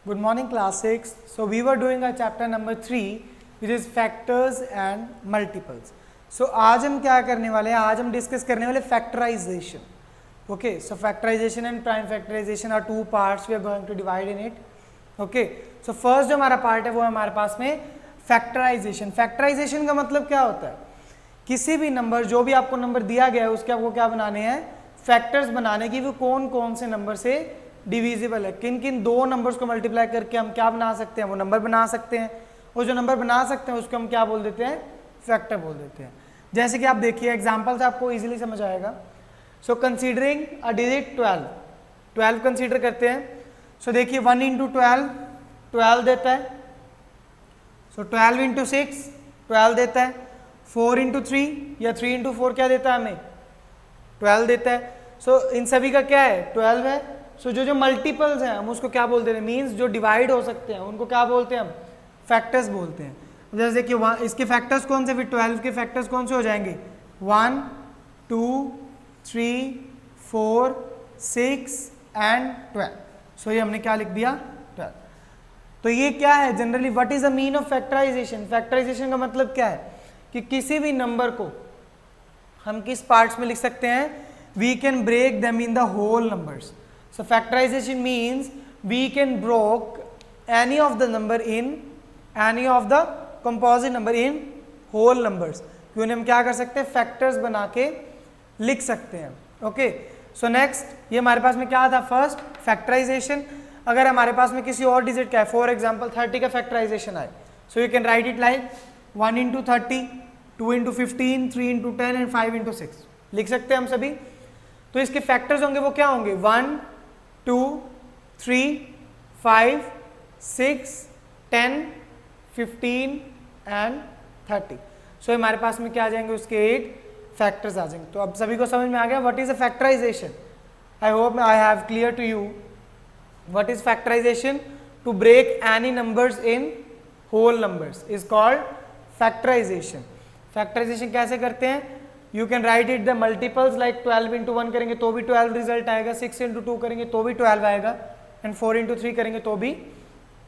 Good morning class 6. So we were doing our chapter number 3 which is factors and multiples. So आज हम क्या करने वाले हैं, आज हम डिस्कस करने वाले factorization. Okay, so factorization and prime factorization are two parts we are going to divide in it. Okay, so first जो हमारा पार्ट है वो है हमारे पास में factorization. Factorization का मतलब क्या होता है, किसी भी नंबर, जो भी आपको नंबर दिया गया है उसके आपको क्या बनाने हैं, फैक्टर्स बनाने की, वो कौन कौन से नंबर से डिविजिबल है, किन किन दो नंबर्स को मल्टीप्लाई करके हम क्या बना सकते हैं, वो नंबर बना सकते हैं, और जो नंबर बना सकते हैं उसको हम क्या बोल देते हैं, फैक्टर बोल देते हैं. जैसे कि आप देखिए एग्जांपल से आपको इजीली समझ आएगा. सो कंसीडरिंग अ डिजिट 12 कंसीडर करते हैं. सो देखिए 1 इंटू 12 देता है. सो 12 इंटू 6 12 देता है. 4 इंटू 3 या 3 इंटू 4 क्या देता है, हमें 12 देता है. सो इन सभी का क्या है, 12 है. सो जो मल्टीपल्स हैं हम उसको क्या बोलते हैं, मीन्स जो डिवाइड हो सकते हैं उनको क्या बोलते हैं, हम फैक्टर्स बोलते हैं. जैसे कि इसके फैक्टर्स कौन से, फिर 12 के फैक्टर्स कौन से हो जाएंगे, 1 2 3 4 6 एंड 12. सो ये हमने क्या लिख दिया, 12. तो ये क्या है generally, what is the mean of factorisation. Factorisation का मतलब क्या है कि किसी भी नंबर को हम किस पार्ट्स में लिख सकते हैं, we can break them in the whole numbers. So factorization means we can break any of the number in any of the composite number in whole numbers. कि उन्हें हम क्या कर सकते हैं, फैक्टर्स बना के लिख सकते हैं. ओके, सो नेक्स्ट ये हमारे पास में क्या था, फर्स्ट फैक्टराइजेशन. अगर हमारे पास में किसी और डिजिट का है, फॉर एग्जांपल 30 का फैक्टराइजेशन आए, so you can write it like 1 into 30, 2 into 15, 3 into 10 and 5 into 6 लिख सकते हैं हम सभी. तो इसके फैक्टर्स होंगे वो क्या होंगे, 1 2 3 5 6 10 15 एंड 30. सो हमारे पास में क्या आ जाएंगे, उसके 8 फैक्टर्स आ जाएंगे. तो अब सभी को समझ में आ गया what is a factorisation. I hope I have clear to you what is factorisation. To break any numbers in whole numbers is called factorisation. Factorisation कैसे करते हैं, you can write it the multiples like 12 into 1 करेंगे तो भी 12 result आएगा, 6 into 2 करेंगे तो भी 12 आएगा, एंड 4 इंटू 3 करेंगे तो भी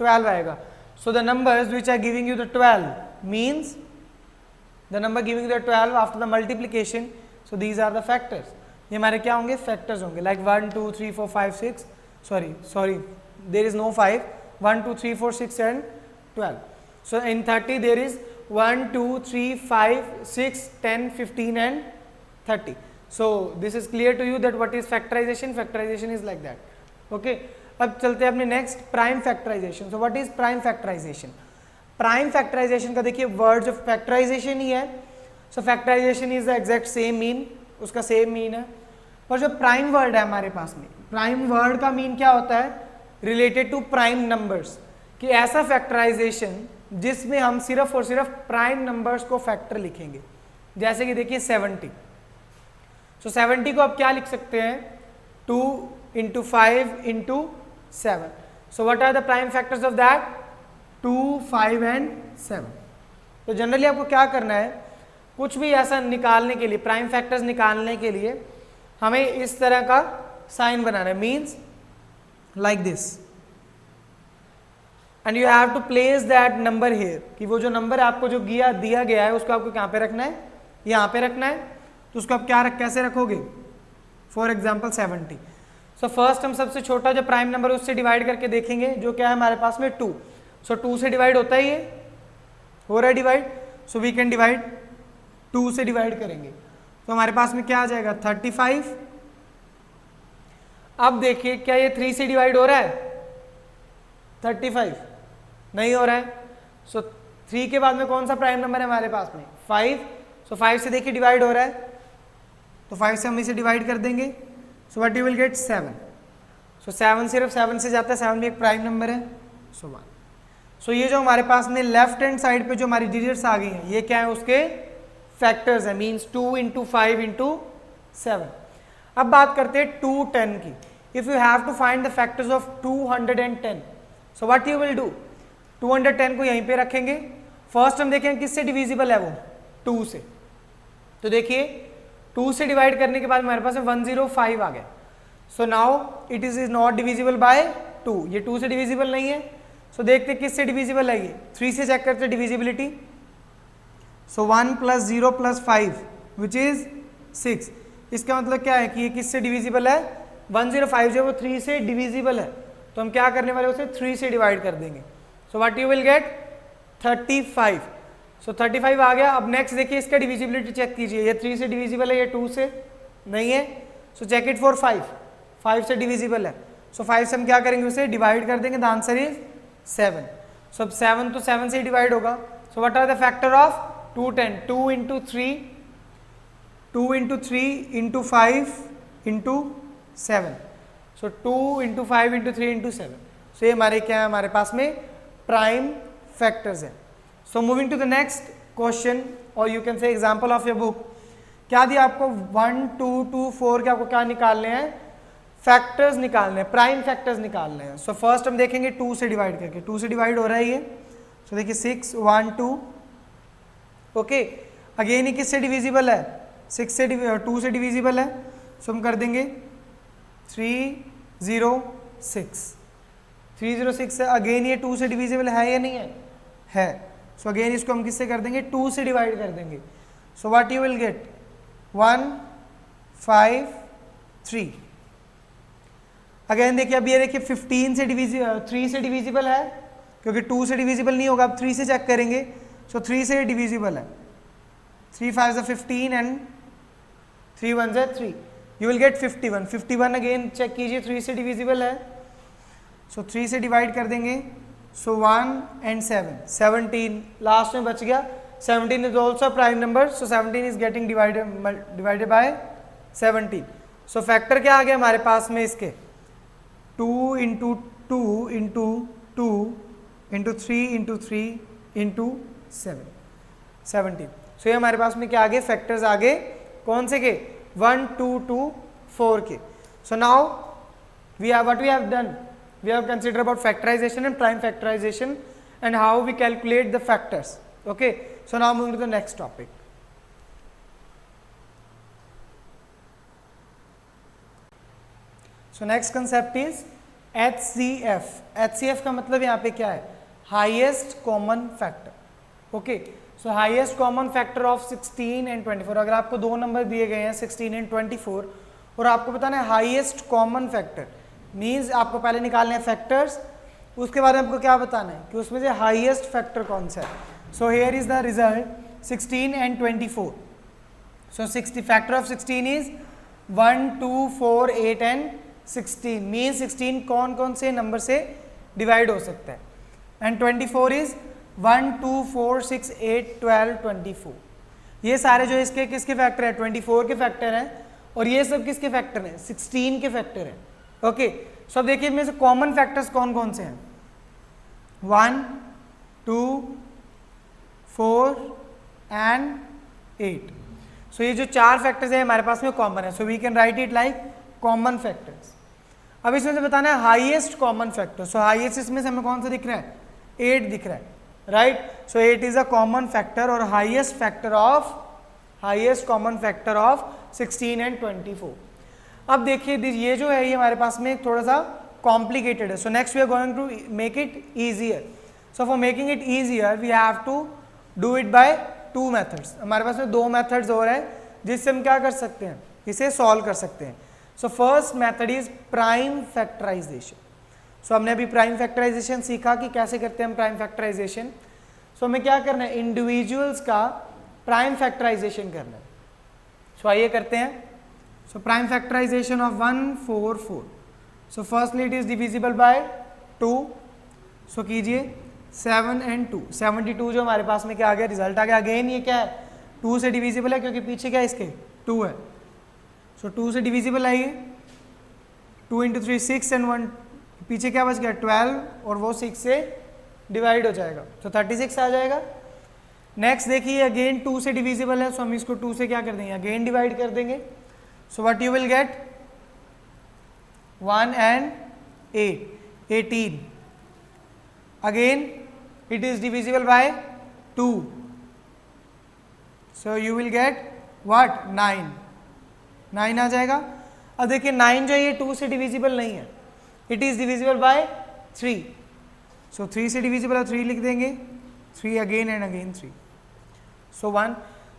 12 आएगा. So the numbers which are giving you the 12 means the number giving the 12 after the multiplication. So these are the factors. ये हमारे क्या होंगे, फैक्टर्स होंगे, like 1 2 3 4 5 6 sorry there is no 5, 1 2 3 4 6 and 12. So in 30 there is 1 2 3 5 6 10 15 and 30. So this is clear to you that what is factorization. Factorization is like that. Okay, अब चलते हैं अपने next, prime factorisation. So what is prime factorisation. Prime factorisation का देखिए word of factorisation ही है. So factorisation is the exact same mean, उसका same mean है. पर जो प्राइम वर्ड है हमारे पास में, प्राइम वर्ड का मीन क्या होता है, रिलेटेड टू प्राइम नंबर्स, कि ऐसा फैक्टराइजेशन जिसमें हम सिर्फ और सिर्फ प्राइम नंबर्स को फैक्टर लिखेंगे. जैसे कि देखिए 70. सो 70 को आप क्या लिख सकते हैं, 2 into 5 into 7. So what are the prime factors of that, 2 5 and 7. तो जनरली आपको क्या करना है, कुछ भी ऐसा निकालने के लिए, प्राइम फैक्टर्स निकालने के लिए हमें इस तरह का साइन बनाना है, means like this, and you have to place that number here, कि वो जो नंबर आपको जो दिया गया है उसको आपको कहाँ पे रखना है, यहाँ पे रखना है. तो उसको आप कैसे रखोगे, फॉर एग्जाम्पल 70. सो फर्स्ट हम सबसे छोटा जो प्राइम नंबर है उससे डिवाइड करके देखेंगे, जो क्या है हमारे पास में 2. सो 2 से डिवाइड होता है, ये हो रहा है divide. So we can divide, 2 से डिवाइड करेंगे तो हमारे पास में क्या आ जाएगा, 35. अब देखिए क्या ये 3 से डिवाइड हो रहा है, 35 नहीं हो रहा है. सो 3 के बाद में कौन सा प्राइम नंबर है हमारे पास में, 5. सो 5 से देखिए डिवाइड हो रहा है, तो 5 से हम इसे डिवाइड कर देंगे. सो व्हाट यू विल गेट, 7. सो 7 सिर्फ 7 से जाता है, 7 भी एक प्राइम नंबर है. सो 1. सो ये जो हमारे पास में लेफ्ट हैंड साइड पे जो हमारी डिजिट्स आ गई हैं, ये क्या है, उसके फैक्टर्स है, मीन्स 2 इंटू 5 इंटू 7. अब बात करते हैं 210 की. If you have to find the factors of 210, so what you will do, 210 को यहीं पे रखेंगे. फर्स्ट हम देखेंगे किससे डिविजिबल है, वो 2 से. तो देखिए 2 से डिवाइड करने के बाद हमारे पास 105 आ गया. So now it is not divisible by 2, ये 2 से डिविजिबल नहीं है, सो देखते किससे डिविजिबल है ये, 3 से चेक करते डिविजिबिलिटी। सो 1 + 0 + 5 विच इज 6, इसका मतलब क्या है कि ये किससे डिविजिबल है, 105 जो वो 3 से डिविजिबल है, तो हम क्या करने वाले उसे 3 से डिवाइड कर देंगे। सो व्हाट यू विल गेट 35। सो 35 आ गया। अब नेक्स्ट देखिए इसका डिविजिबिलिटी चेक कीजिए, ये 3 से डिविजिबल है, ये 2 से नहीं है, सो चेक इट फॉर 5 से डिविजिबल है, सो 5 से हम क्या करेंगे उसे डिवाइड कर देंगे, द आंसर इज 7। सो अब 7 तो 7 से डिवाइड होगा। So what are the factor of 210, 2 × 3, 2 × 3 × 5 × 7, सो 2 × 5 × 3 × 7, सो ये हमारे क्या है, हमारे पास में प्राइम फैक्टर्स है। So moving to the next question, और you can say example of your book. क्या दिया आपको, 1 2 2 4 के आपको क्या निकालने हैं, फैक्टर्स निकालने हैं, प्राइम फैक्टर्स निकालने हैं। सो फर्स्ट हम देखेंगे 2 से डिवाइड करके, 2 से डिवाइड हो रहा है ये, सो देखिए 6 1 2, ओके। अगेन ये किससे डिविजिबल है, 6 से 2 से डिविजिबल है, सो हम कर देंगे 306, 306 है। अगेन ये 2 से डिविजिबल है या नहीं है, सो अगेन इसको हम किससे कर देंगे, 2 से डिवाइड कर देंगे। सो what you will get 1 5 3। Again देखिए अब ये देखिए 15 से 3 से डिविजिबल है, क्योंकि 2 से डिविजिबल नहीं होगा, अब 3 से चेक करेंगे, सो 3 से डिविजिबल है, 3 5 is 15 and 3 1 is 3, you will get 51। 51 again check कीजिए 3 से डिविजिबल है, सो 3 से डिवाइड कर देंगे, सो 1 and 7 17 लास्ट में बच गया, 17 is also a prime number, so 17 is getting divided by 17। So factor क्या आ गया हमारे पास में इसके, 2 × 2 × 2 × 3 × 3 × 7 17। सो ये हमारे पास में क्या आ गए, फैक्टर्स आ गए, कौन से के, 1 2 2 4 के। So now we have done, we have considered about factorization and prime factorization and how we calculate the factors, okay। So now moving to the next topic। So next concept is HCF। HCF का मतलब यहाँ पे क्या है, highest common factor, okay। So highest common factor of 16 and 24। अगर आपको दो number दिए गए हैं 16 and 24 और आपको बताना है हाईएस्ट कॉमन फैक्टर, मीन्स आपको पहले निकालने हैं फैक्टर्स, उसके बाद आपको क्या बताना है कि उसमें से हाईएस्ट फैक्टर कौन सा है। So here is the result 16 and 24। So 60 factor of 16 is 1 2 4 8 and 16, mean 16 कौन कौन से नंबर से डिवाइड हो सकता है, एंड 24 इज 1 2 4 6 8 12 24। ये सारे जो इसके किसके फैक्टर है, 24 के फैक्टर हैं, और ये सब किसके फैक्टर हैं, 16 के फैक्टर हैं, ओके। सो अब देखिए इनमें से कॉमन फैक्टर्स कौन कौन से हैं, 1 2 4 and 8। सो ये जो चार फैक्टर्स है हमारे पास में कॉमन है, so we can write it like common factors. अब इसमें से बताना है highest common factor. So highest इसमें से हमें कौन सा दिख रहा है, 8 दिख रहा है, right. So 8 is a common factor और highest common factor of 16 and 24। अब देखिए ये जो है ये हमारे पास में थोड़ा सा कॉम्प्लिकेटेड है, so next we are going to make it easier. So for making it easier we have to do it by 2 methods. हमारे पास में 2 मेथड्स और हैं जिससे हम क्या कर सकते हैं, इसे सॉल्व कर सकते हैं। So first method is prime factorisation. So हमने अभी प्राइम फैक्टराइजेशन सीखा कि कैसे करते हैं हम प्राइम फैक्टराइजेशन। सो हमें क्या करना है, इंडिविजुअल्स का प्राइम फैक्टराइजेशन करना है। सो आइए करते हैं। So prime factorisation of 144। So firstly it is divisible by 2। So कीजिए 7 and 2, 72 जो हमारे पास में क्या आ गया, रिजल्ट आ गया। अगेन ये क्या है, 2 से डिविजिबल है क्योंकि पीछे क्या है इसके 2 है। सो 2 से डिविजिबल है ये, 2 × 3 6 and 1, पीछे क्या बच गया 12 और वो 6 से डिवाइड हो जाएगा, तो 36 आ जाएगा। नेक्स्ट देखिए अगेन 2 से डिविजिबल है, सो हम इसको 2 से क्या कर देंगे, अगेन डिवाइड कर देंगे। सो what you will get 1 and 8, 18। Again it is divisible by 2, so you will get what 9 आ जाएगा। अब देखिए 9 जो है ये 2 से डिविजिबल नहीं है, इट इज डिविजिबल बाय 3, सो 3 से डिविजिबल है 3 लिख देंगे, 3 अगेन एंड अगेन 3, सो 1।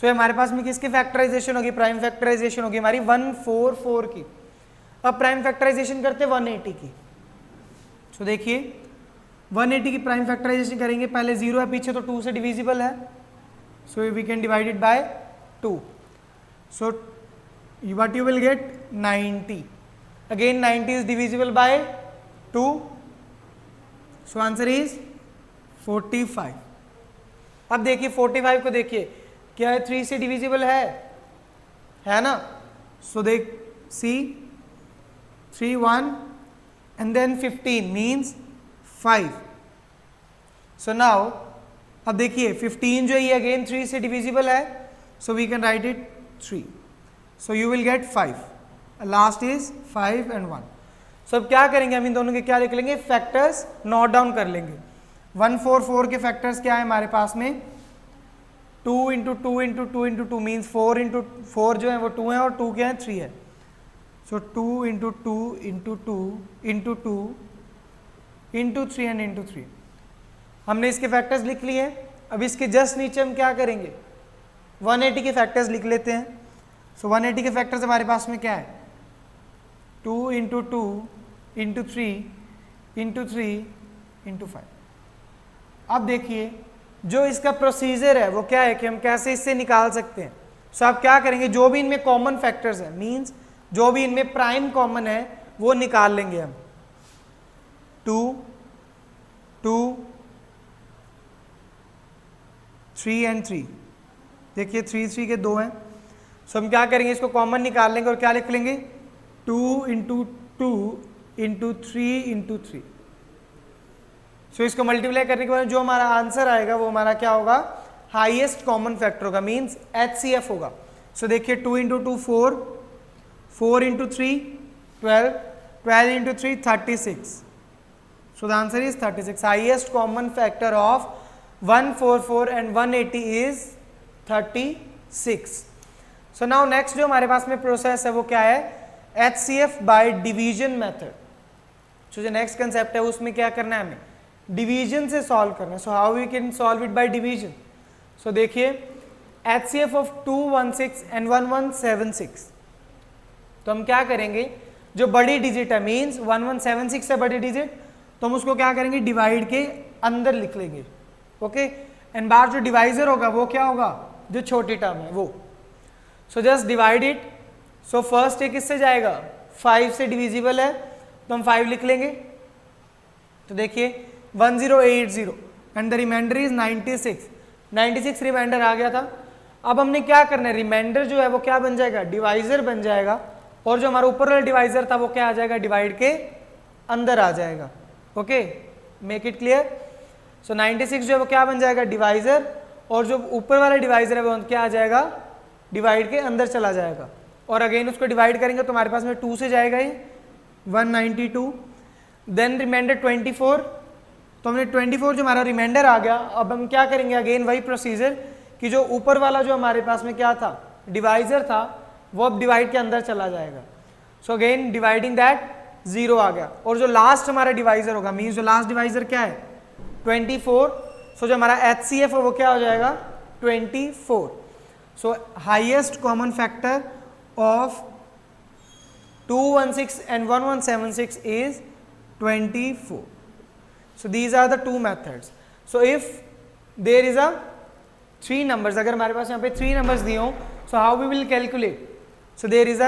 सो हमारे पास में किसकी फैक्टराइजेशन होगी, प्राइम फैक्टराइजेशन होगी हमारी 144 की। अब प्राइम फैक्टराइजेशन करते 180 की। सो देखिए 180 की प्राइम फैक्टराइजेशन करेंगे, पहले 0 है पीछे तो 2 से डिविजिबल है, so we can divide it by 2, so what you will get 90, again 90 is divisible by 2, so answer is 45। अब देखिए 45 को देखिए क्या है, 3 से डिविजिबल है ना, सो देख सी 3 1 and then 15 means 5, so now अब देखिए 15 जो है ये अगेन 3 से डिविजिबल है, so we can write it 3, so you will get 5, last is 5 and 1। so अब क्या करेंगे हम इन दोनों के क्या लिख लेंगे, फैक्टर्स नोट डाउन कर लेंगे। 144 के फैक्टर्स क्या है हमारे पास में, 2 into 2 into 2 into 2 means 4 into 4 जो है वो 2 है और 2 क्या है 3 है, सो 2 into 2 into 2 into 2 into 3 and into 3। हमने इसके फैक्टर्स लिख लिए हैं। अब इसके जस्ट नीचे हम क्या करेंगे, 180 के फैक्टर्स लिख लेते हैं। सो 180 के फैक्टर्स हमारे पास में क्या है, 2 इंटू 2 इंटू 3 इंटू 3 इंटू 5। अब देखिए जो इसका प्रोसीजर है वो क्या है कि हम कैसे इससे निकाल सकते हैं। सो आप क्या करेंगे, जो भी इनमें कॉमन फैक्टर्स है मीन्स जो भी इनमें प्राइम कॉमन है वो निकाल लेंगे हम। 2 2 3 एंड 3, देखिए 3 3 के 2 हैं, सो हम क्या करेंगे इसको कॉमन निकाल लेंगे और क्या लिख लेंगे, 2 इंटू 2 इंटू 3 इंटू 3। सो इसको मल्टीप्लाई करने के बाद जो हमारा आंसर आएगा वो हमारा क्या होगा, हाईएस्ट कॉमन फैक्टर होगा मीन्स HCF होगा। सो देखिए 2 into 2 4, 4 into 3 12, 12 into 3 36, so the answer is 36। Highest common factor of 144 and 180 is 36। So now next जो हमारे पास में प्रोसेस है वो क्या है, HCF बाय डिवीजन मेथड। सो जो नेक्स्ट कंसेप्ट है उसमें क्या करना है, हमें डिवीजन से सॉल्व करना है। So how we can solve it by division. So देखिए HCF ऑफ 216 एंड 1176, तो हम क्या करेंगे, जो बड़ी डिजिट है मीन्स 1176 है बड़ी डिजिट, तो हम उसको क्या करेंगे, डिवाइड के अंदर लिख लेंगे, ओके। एंड बाहर जो डिवाइजर होगा वो क्या होगा, जो छोटी टर्म है वो। So just divide it. So first एक किससे जाएगा, 5 से डिविजिबल है तो हम 5 लिख लेंगे, तो देखिए 1080 and the remainder is 96, 96 remainder आ गया था। अब हमने क्या करना है, रिमाइंडर जो है वो क्या बन जाएगा, डिवाइजर बन जाएगा, और जो हमारा ऊपर वाला डिवाइजर था वो क्या आ जाएगा, डिवाइड के अंदर आ जाएगा, okay. Make it clear. So 96 जो है वो क्या बन जाएगा, डिवाइजर, और जो ऊपर वाला डिवाइजर है वो क्या आ जाएगा, डिवाइड के अंदर चला जाएगा। और अगेन उसको डिवाइड करेंगे तो हमारे पास में 2 से जाएगा ही 192, देन रिमाइंडर 24, तो हमने 24 जो हमारा रिमाइंडर आ गया। अब हम क्या करेंगे, अगेन वही प्रोसीजर कि जो ऊपर वाला जो हमारे पास में क्या था, डिवाइजर था, वो अब डिवाइड के अंदर चला जाएगा। सो अगेन डिवाइडिंग दैट 0 आ गया, और जो लास्ट हमारा डिवाइजर होगा मीन्स जो लास्ट डिवाइजर क्या है 24, सो जो हमारा HCF है वो क्या हो जाएगा 24। सो highest common factor of 216 and 1176 is 24. So these are the two methods. So if there is a 3 numbers, अगर हमारे पास यहाँ पे 3 numbers दिए हों, so how we will calculate? So there is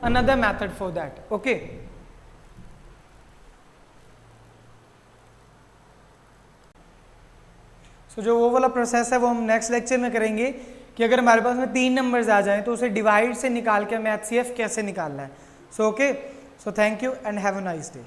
another method for that. Okay. So जो वो वाला process है वो हम नेक्स्ट लेक्चर में करेंगे कि अगर हमारे पास में 3 नंबर्स आ जाएं तो उसे डिवाइड से निकाल के हमें HCF कैसे निकालना है। So okay, so thank you and have a nice day.